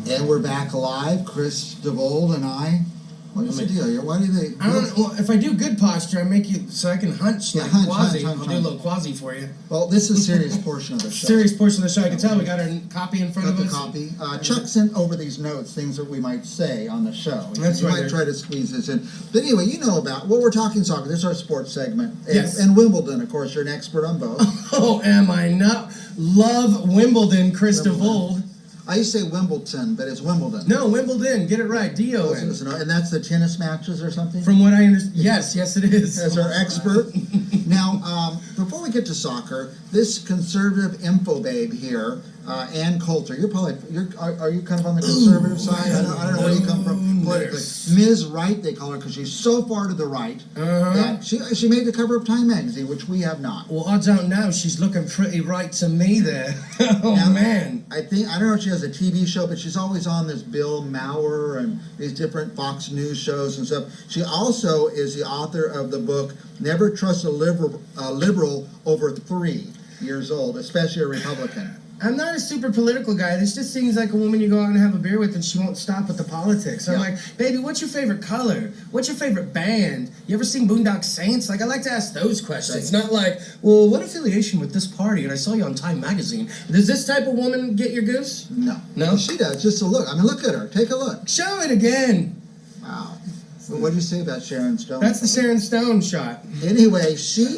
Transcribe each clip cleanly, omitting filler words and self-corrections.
And we're back live. Kris, DeVold, and I. What is the deal here? Why do they... I don't know. Well, if I do good posture, I make you so I can hunch like quasi. I'll do a little quasi for you. Well, this is a serious portion of the show. Serious portion of the show. I can tell we got our copy in front of us. Got the copy. Chuck sent over these notes, things that we might say on the show. That's right. You might try to squeeze this in. But anyway, you know about... Well, we're talking soccer. This is our sports segment. And, yes. And Wimbledon, of course. You're an expert on both. Oh, am I not? Love Wimbledon, Kris DeVold. I used to say Wimbledon, but it's Wimbledon. No, Wimbledon. Get it right. D-O-N. And that's the tennis matches or something? From what I understand. Yes, it is. As our expert. Now, before we get to soccer, this conservative info babe here, Ann Coulter, are you kind of on the conservative side? I don't know where you come from politically. Ms. Right, they call her, because she's so far to the right that she made the cover of Time magazine, which we have not. Well, I don't know. She's looking pretty right to me there. Man. I don't know if she has a TV show, but she's always on this Bill Maher and these different Fox News shows and stuff. She also is the author of the book Never Trust a Liberal Over 3 years old, especially a Republican. I'm not a super political guy. This just seems like a woman you go out and have a beer with and she won't stop with the politics. I'm like, baby, what's your favorite color? What's your favorite band? You ever seen Boondock Saints? Like, I like to ask those questions. Not like, well, what affiliation with this party? And I saw you on Time magazine. Does this type of woman get your goose? No. No? She does. Just a look. I mean, look at her. Take a look. Show it again. Wow. Well, what do you say about Sharon Stone? That's the Sharon Stone shot. Anyway, she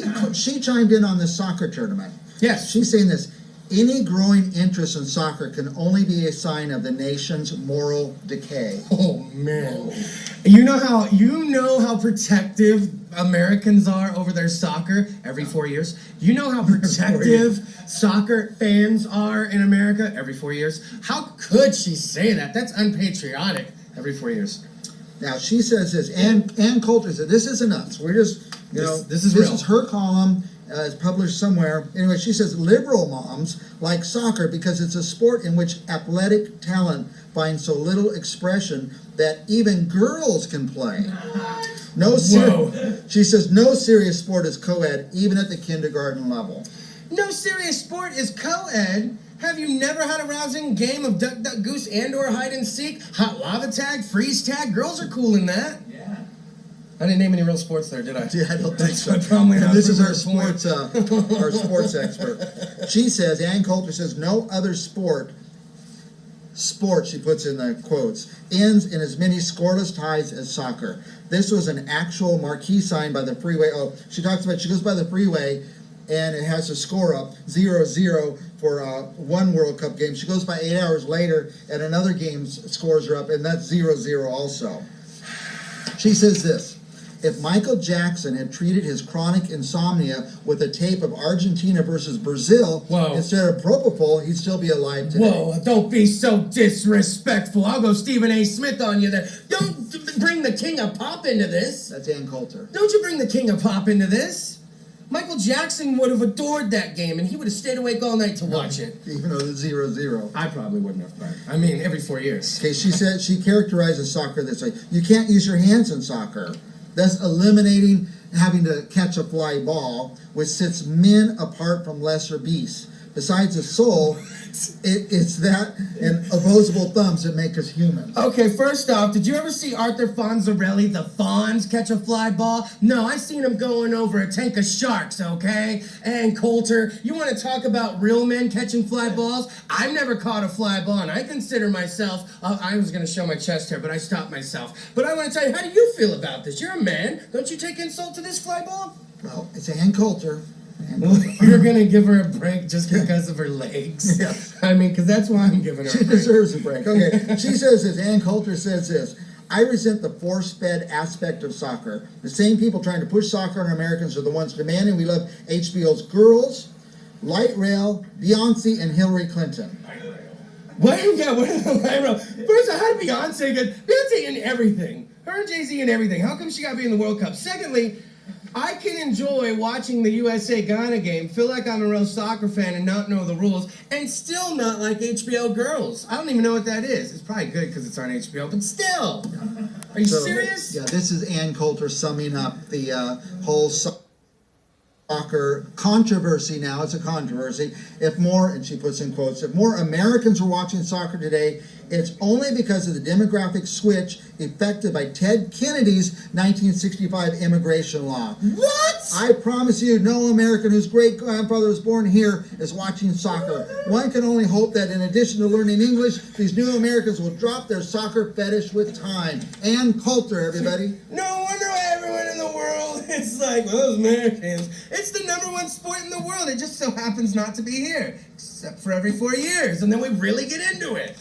chimed in on this soccer tournament. Yes. She's saying this. Any growing interest in soccer can only be a sign of the nation's moral decay. Oh man. You know how protective Americans are over their soccer every 4 years? You know how protective soccer fans are in America every 4 years? How could she say that? That's unpatriotic every 4 years. Now she says this, Ann Coulter said, this isn't us. We're just, this is her column. It's published somewhere. Anyway, she says liberal moms like soccer because it's a sport in which athletic talent finds so little expression that even girls can play. She says no serious sport is co-ed, even at the kindergarten level. No serious sport is co-ed? Have you never had a rousing game of duck, duck, goose, and or hide and seek? Hot lava tag, freeze tag? Girls are cool in that. I didn't name any real sports there, did I? Yeah, I don't think so. This is our sports expert. She says, Ann Coulter says, no other sport, she puts in the quotes, ends in as many scoreless ties as soccer. This was an actual marquee sign by the freeway. Oh, she goes by the freeway, and it has a score up, 0-0 for one World Cup game. She goes by 8 hours later, and another game's scores are up, and that's 0-0 also. She says this. If Michael Jackson had treated his chronic insomnia with a tape of Argentina versus Brazil instead of propofol, he'd still be alive today. Whoa, don't be so disrespectful. I'll go Stephen A. Smith on you there. Don't bring the king of pop into this. That's Ann Coulter. Don't you bring the king of pop into this. Michael Jackson would have adored that game, and he would have stayed awake all night to watch it. Even though it's 0-0. I probably wouldn't have, but I mean, every 4 years. Okay, she said she characterizes soccer this way. You can't use your hands in soccer. That's eliminating having to catch a fly ball, which sets men apart from lesser beasts. Besides the soul, it's that and opposable thumbs that make us human. Okay, first off, did you ever see Arthur Fonzarelli, the Fonz, catch a fly ball? No, I seen him going over a tank of sharks, okay? And Coulter, you want to talk about real men catching fly balls? I've never caught a fly ball, and I consider myself, I was going to show my chest hair, but I stopped myself. But I want to tell you, how do you feel about this? You're a man. Don't you take insult to this fly ball? Well, it's Ann Coulter. Well, you're going to give her a break just because of her legs? Yes. I mean, because that's why I'm giving her a break. She deserves a break. Okay, she says this, Ann Coulter says this, I resent the force-fed aspect of soccer. The same people trying to push soccer on Americans are the ones demanding we love HBO's Girls, Light Rail, Beyonce, and Hillary Clinton. What is the Light Rail? First, how did Beyonce get... Beyonce in everything. Her and Jay-Z in everything. How come she got to be in the World Cup? Secondly, I can enjoy watching the USA-Ghana game, feel like I'm a real soccer fan and not know the rules, and still not like HBO Girls. I don't even know what that is. It's probably good because it's on HBO, but still. Are you serious? Yeah, this is Ann Coulter summing up the whole soccer soccer controversy now. It's a controversy. If more, and she puts in quotes, if more Americans were watching soccer today, it's only because of the demographic switch effected by Ted Kennedy's 1965 immigration law. What? I promise you, no American whose great-grandfather was born here is watching soccer. One can only hope that in addition to learning English, these new Americans will drop their soccer fetish with time. And Coulter, everybody. No wonder why everyone in the world is like, well, those Americans. It's the #1 sport in the world. It just so happens not to be here, except for every 4 years, and then we really get into it.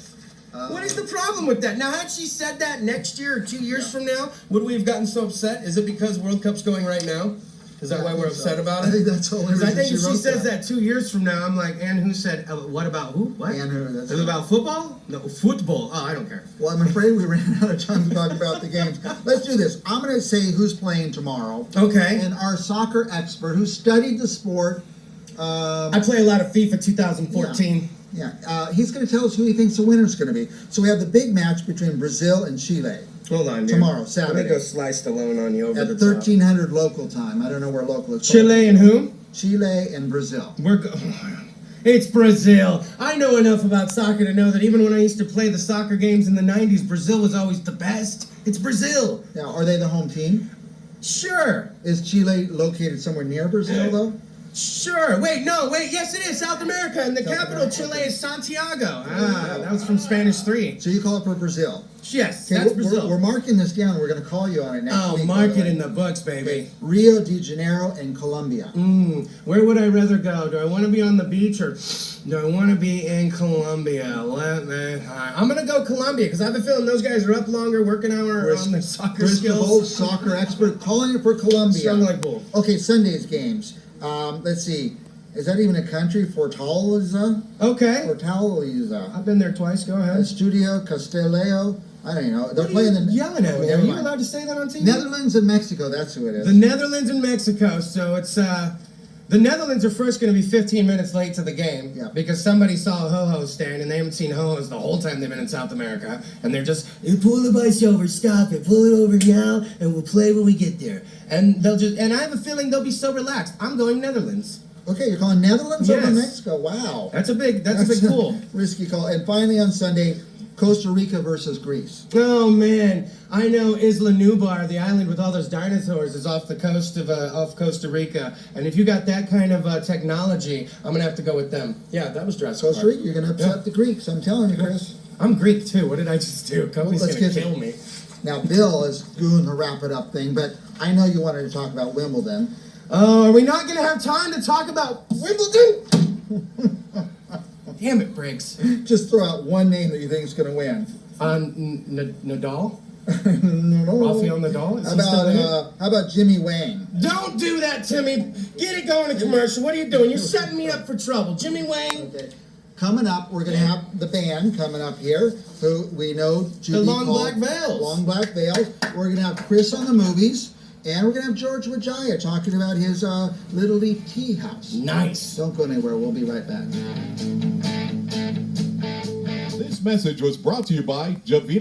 What is the problem with that? Now, had she said that next year or 2 years from now, would we have gotten so upset? Is it because World Cup's going right now? Is that why we're upset about it? I think that's the only reason I think if she wrote says that 2 years from now, I'm like, and who said, what about who? What? And who? That's Is it about football? No, football. Oh, I don't care. Well, I'm afraid we ran out of time to talk about the games. Let's do this. I'm going to say who's playing tomorrow. Okay. And our soccer expert who studied the sport. I play a lot of FIFA 2014. Yeah, he's going to tell us who he thinks the winner's going to be. So we have the big match between Brazil and Chile. Hold on, dude. Tomorrow, Saturday. Let me go slice the loan on you over at the 1300 local time. I don't know where local is. Chile and who? Chile and Brazil. It's Brazil. I know enough about soccer to know that even when I used to play the soccer games in the 90s, Brazil was always the best. It's Brazil. Now, are they the home team? Sure. Is Chile located somewhere near Brazil, though? Sure. Wait, yes it is. South America, and the capital of Chile is Santiago. That was from Spanish 3. So you call it for Brazil? Yes, Okay, that's Brazil. We're marking this down. We're going to call you on it next week. Mark it in the books, baby. Rio de Janeiro and Colombia. Where would I rather go? Do I want to be on the beach or do I want to be in Colombia? I'm going to go Colombia because I have a feeling those guys are up longer, working hour on their soccer Kris skills. DeVold, soccer expert, calling it for Colombia. Sound like bull. Okay, Sunday's games. Let's see. Is that even a country? Fortaleza? Okay. Fortaleza. I've been there twice. Go ahead. Studio Castelleo. I don't know. They're What playing are you yelling at me? Are never you mind. allowed to say that on TV? Netherlands and Mexico. That's who it is. The Netherlands and Mexico. So it's the Netherlands are first going to be 15 minutes late to the game because somebody saw a ho-ho stand and they haven't seen ho-hos the whole time they've been in South America, and they're just, you pull the bus over, stop it, pull it over now, and we'll play when we get there. And and I have a feeling they'll be so relaxed. I'm going Netherlands. Okay, you're calling Netherlands over Yes. Mexico. Wow. That's a big pull. Risky call. And finally on Sunday, Costa Rica versus Greece. Oh man, I know Isla Nublar, the island with all those dinosaurs, is off the coast of off Costa Rica. And if you got that kind of technology, I'm gonna have to go with them. Yeah, that was dressed. Costa Rica, you're gonna upset the Greeks. I'm telling you, Kris. I'm Greek too. What did I just do? Company's gonna kill me. Now, Bill is doing the wrap it up thing, but I know you wanted to talk about Wimbledon. Oh, are we not gonna have time to talk about Wimbledon? Damn it, Briggs. Just throw out one name that you think is going to win. Nadal? No. Rafael Nadal? Is he still in it? How about Jimmy Wang? Don't do that to me. Get it going to commercial. What are you doing? You're setting me up for trouble. Jimmy Wang. Okay. Coming up, we're going to have the band coming up here, who we know to The be Long called Black Veils. Long Black Veils. We're going to have Kris on the movies, and we're going to have George Wajaya talking about his Little Leaf Tea House. Nice. Don't go anywhere. We'll be right back. This message was brought to you by Javita.